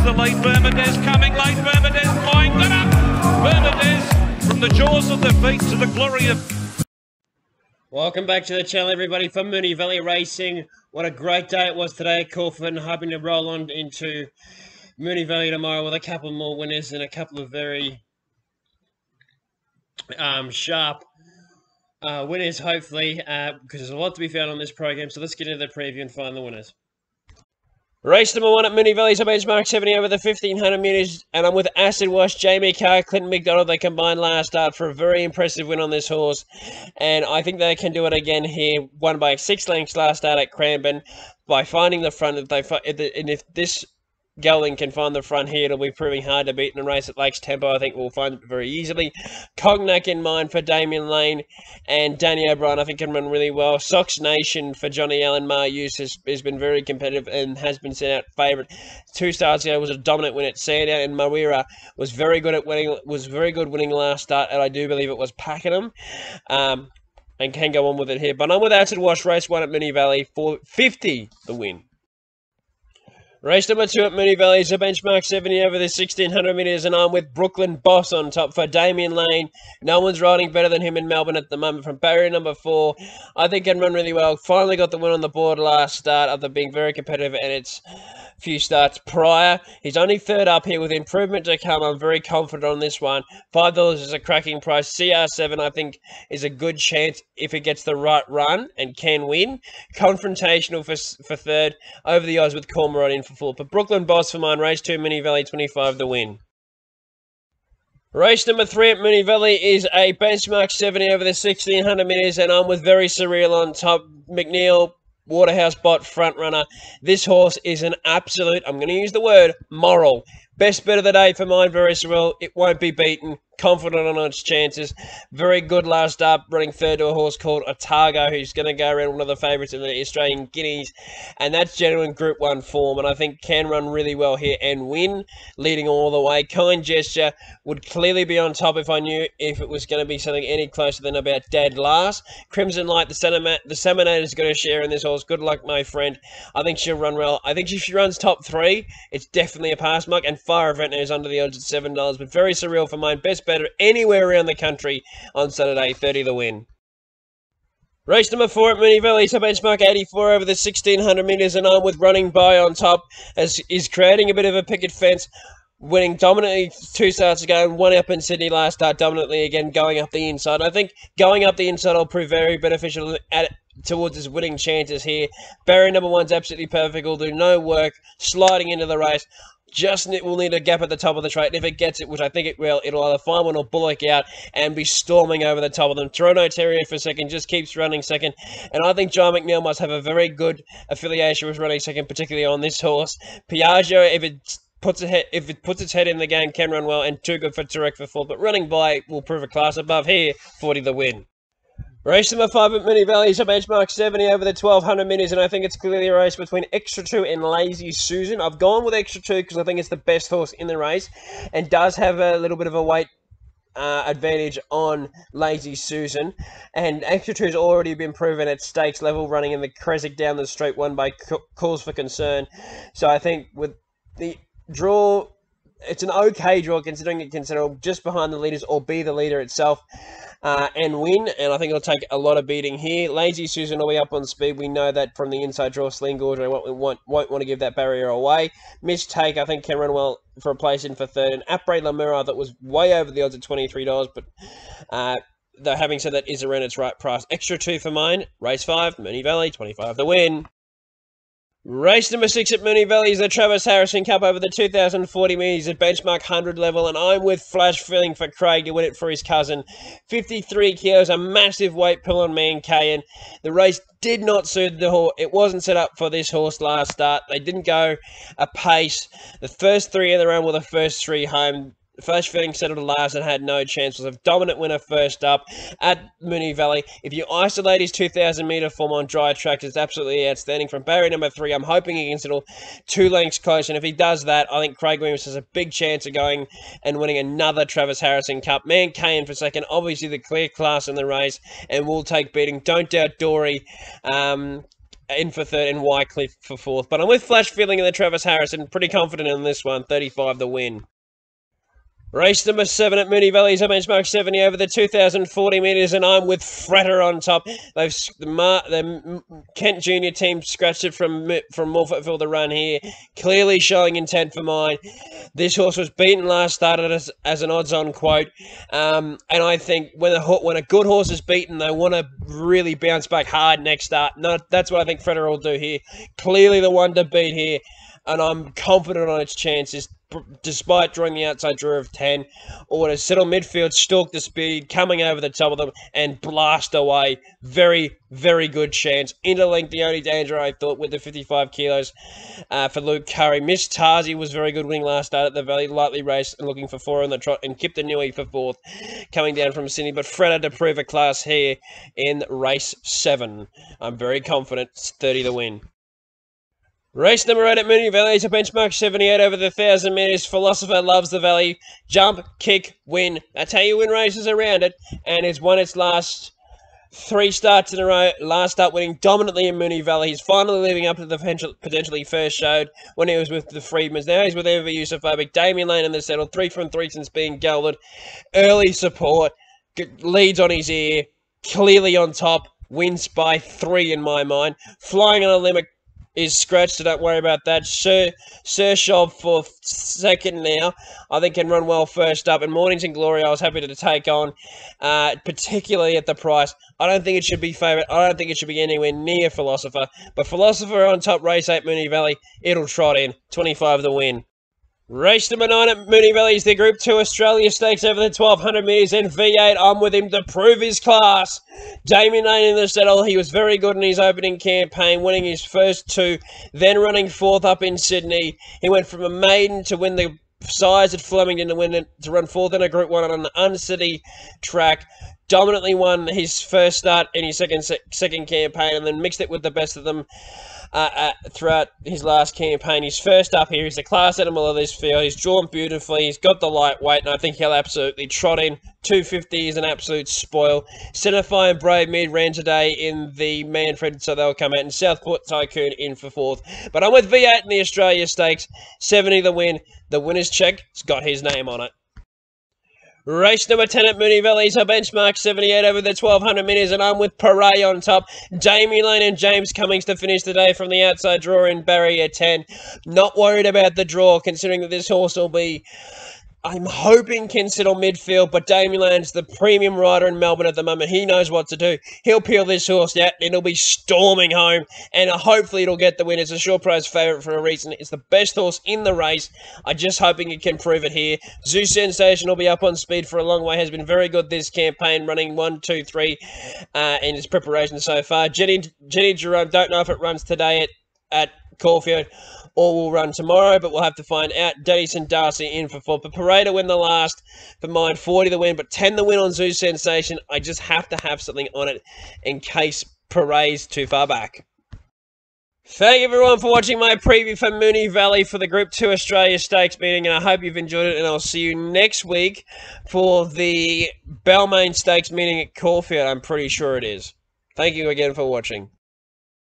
the lead. Bermudez coming late. Bermudez flying. Got up. Bermudez from the jaws of defeat to the glory of... Welcome back to the channel, everybody, from Moonee Valley Racing. What a great day it was today at Caulfield, hoping to roll on into Moonee Valley tomorrow with a couple more winners and a couple of very sharp winners, hopefully, because there's a lot to be found on this program. So let's get into the preview and find the winners. Race number 1 at Moonee Valley's a benchmark 70 over the 1500 metres, and I'm with Acid Wash, Jamie Carr, Clinton McDonald. They combined last start for a very impressive win on this horse, and I think they can do it again here. Won by 6 lengths last start at Cranbourne by finding the front. If this gelding can find the front here, it'll be proving hard to beat in a race at Lakes Tempo. I think we'll find it very easily. Cognac in mind for Damien Lane, and Danny O'Brien I think can run really well. Sox Nation for Johnny Allen Mar-Use has been very competitive and has been sent out favourite. 2 starts ago was a dominant win at Sandown, and Mawira was very good at winning. Winning last start, and I do believe it was Pakenham. And can go on with it here. But I'm with Acid Wash, race 1 at Moonee Valley for 50 the win. Race number 2 at Moonee Valley is a benchmark 70 over the 1600 metres, and I'm with Brooklyn Boss on top for Damien Lane. No one's riding better than him in Melbourne at the moment from barrier number 4. I think can run really well. Finally got the win on the board last start after being very competitive, and it's few starts prior. He's only third up here with improvement to come. I'm very confident on this one. $5 is a cracking price. CR7 I think is a good chance if it gets the right run and can win. Confrontational for third. Over the odds with Cormorant in for 4. But Brooklyn Boss for mine. Race 2 Moonee Valley 25 the win. Race number 3 at Moonee Valley is a benchmark 70 over the 1600 metres, and I'm with Very Surreal on top. McNeil Waterhouse Bot front runner. This horse is an absolute, I'm going to use the word, moral. Best bet of the day for mine, Very Surreal. It won't be beaten. Confident on its chances. Very good last up, running third to a horse called Otago, who's going to go around one of the favourites in the Australian Guineas. And that's genuine Group 1 form, and I think can run really well here and win, leading all the way. Kind Gesture would clearly be on top if I knew if it was going to be something any closer than about dead last. Crimson Light, the Seminator's got a share in this horse. Good luck, my friend. I think she'll run well. I think if she runs top 3, it's definitely a pass mark, and Fire Event is under the odds at $7, but Very Surreal for mine. Best better anywhere around the country on Saturday, 30 the win. Race number 4 at Moonee Valley, so benchmark 84 over the 1600 metres, and I'm with Running By on top, as is creating a bit of a picket fence, winning dominantly 2 starts ago and 1 up in Sydney last start, dominantly again going up the inside. I think going up the inside will prove very beneficial towards his winning chances here. Barrier number 1's absolutely perfect, will do no work, sliding into the race. Just will need a gap at the top of the straight, and if it gets it, which I think it will, it'll either find one or bullock out and be storming over the top of them. Toronto Terrier for second, just keeps running second, and I think John McNeil must have a very good affiliation with running second, particularly on this horse. Piaggio, if it puts its head in the game, can run well, and too good for Turek for 4th, but Running By will prove a class above here, 40 the win. Race number 5 at Moonee Valley is a benchmark 70 over the 1200 metres, and I think it's clearly a race between Extra 2 and Lazy Susan. I've gone with Extra 2 because I think it's the best horse in the race and does have a little bit of a weight advantage on Lazy Susan. And Extra 2 has already been proven at stakes level, running in the Creswick down the street, won by Cause for Concern. So I think with the draw, it's an okay draw considering it can settle just behind the leaders or be the leader itself. And win, and I think it'll take a lot of beating here. Lazy Susan will be up on speed. We know that from the inside draw. Sling Gorge won't want to give that barrier away. Mistake, I think, can run well for a place in for 3rd. And Après Lamura, that was way over the odds at $23, but though having said that, is around its right price. Extra 2 for mine. Race 5, Moonee Valley, 25 the win. Race number 6 at Moonee Valley is the Travis Harrison Cup over the 2040 metres at benchmark 100 level, and I'm with Flash Feeling for Craig to win it for his cousin. 53 kilos, a massive weight pull on Mankayan. The race did not suit the horse. It wasn't set up for this horse last start. They didn't go a pace. The first 3 in the round were the first 3 home. Flash Feeling settled last and had no chance. Was a dominant winner first up at Moonee Valley. If you isolate his 2,000 metre form on dry tracks, it's absolutely outstanding. From barrier number 3, I'm hoping he can settle 2 lengths close, and if he does that, I think Craig Williams has a big chance of going and winning another Travis Harrison Cup. Mankayan for second, obviously the clear class in the race, and will take beating. Don't doubt Dory. in for third and Wycliffe for fourth. But I'm with Flash Feeling in the Travis Harrison. Pretty confident in this one. 35 the win. Race number 7 at Moonee Valley is a benchmark 70 over the 2,040 metres, and I'm with Fretter on top. The Kent Junior team scratched it from Morphettville to run here, clearly showing intent for mine. This horse was beaten last started as an odds-on quote, and I think when a good horse is beaten, they want to really bounce back hard next start. No, that's what I think Fretter will do here. Clearly the one to beat here, and I'm confident on its chances. Despite drawing the outside draw of 10, or to settle midfield, stalk the speed, coming over the top of them, and blast away. Very, very good chance. Interlink, the only danger, I thought, with the 55 kilos for Luke Curry. Miss Tarzi was very good winning last start at the Valley, lightly raced and looking for 4 on the trot, and Kip the Newey for 4th, coming down from Sydney. But Fretter to prove a class here in race 7. I'm very confident. It's 30 to win. Race number 8 at Moonee Valley is a benchmark 78 over the 1,000 metres. Philosopher loves the Valley. Jump, kick, win. That's how you win races around it. And it's won its last 3 starts in a row. Last start winning dominantly in Moonee Valley. He's finally living up to the potentially first showed when he was with the Freedmans. Now he's with Ever-Usophobic. Damien Lane in the saddle. 3 from 3 since being gelded. Early support. Leads on his ear. Clearly on top. Wins by 3 in my mind. Flying on a limit. Is scratched, so don't worry about that. Sir Shov for second now. I think can run well first up. And Mornington Glory I was happy to take on, particularly at the price. I don't think it should be favourite. I don't think it should be anywhere near Philosopher. But Philosopher on top, race 8 Moonee Valley. It'll trot in. 25 the win. Race number 9 at Moonee Valley is the Group 2 Australia Stakes over the 1,200 metres, and V8, I'm with him to prove his class. Damien Lane in the saddle. He was very good in his opening campaign, winning his first 2, then running 4th up in Sydney. He went from a maiden to win the size at Flemington to run 4th in a Group 1 on an uncity track. Dominantly won his first start in his second campaign, and then mixed it with the best of them throughout his last campaign. He's first up here. He's the class animal of this field. He's drawn beautifully. He's got the lightweight, and I think he'll absolutely trot in. 250 is an absolute spoil. Centify and Brave Mid ran today in the Manfred, so they'll come out. And Southport Tycoon in for 4th. But I'm with V8 in the Australia Stakes. 70 the win. The winner's check. It's got his name on it. Race number 10 at Moonee Valley is a benchmark 78 over the 1,200 metres, and I'm with Paray on top. Damien Lane and James Cummings to finish the day from the outside draw in barrier 10. Not worried about the draw, considering that this horse will be, I'm hoping, can settle midfield, but Damien Lane's the premium rider in Melbourne at the moment. He knows what to do. He'll peel this horse out, and it'll be storming home, and hopefully it'll get the win. It's a sure prize favourite for a reason. It's the best horse in the race. I'm just hoping it can prove it here. Zoo Sensation will be up on speed for a long way. Has been very good this campaign, running 1, 2, 3 in his preparation so far. Jenny Jerome, don't know if it runs today at Caulfield or will run tomorrow, but we'll have to find out. Denison Darcy in for 4. But Parade to win the last for mine, 40 the win, but 10 the win on Zoo Sensation. I just have to have something on it in case Parade's too far back. Thank you everyone for watching my preview for Moonee Valley for the Group 2 Australia Stakes meeting, and I hope you've enjoyed it, and I'll see you next week for the Balmain Stakes meeting at Caulfield. I'm pretty sure it is. Thank you again for watching.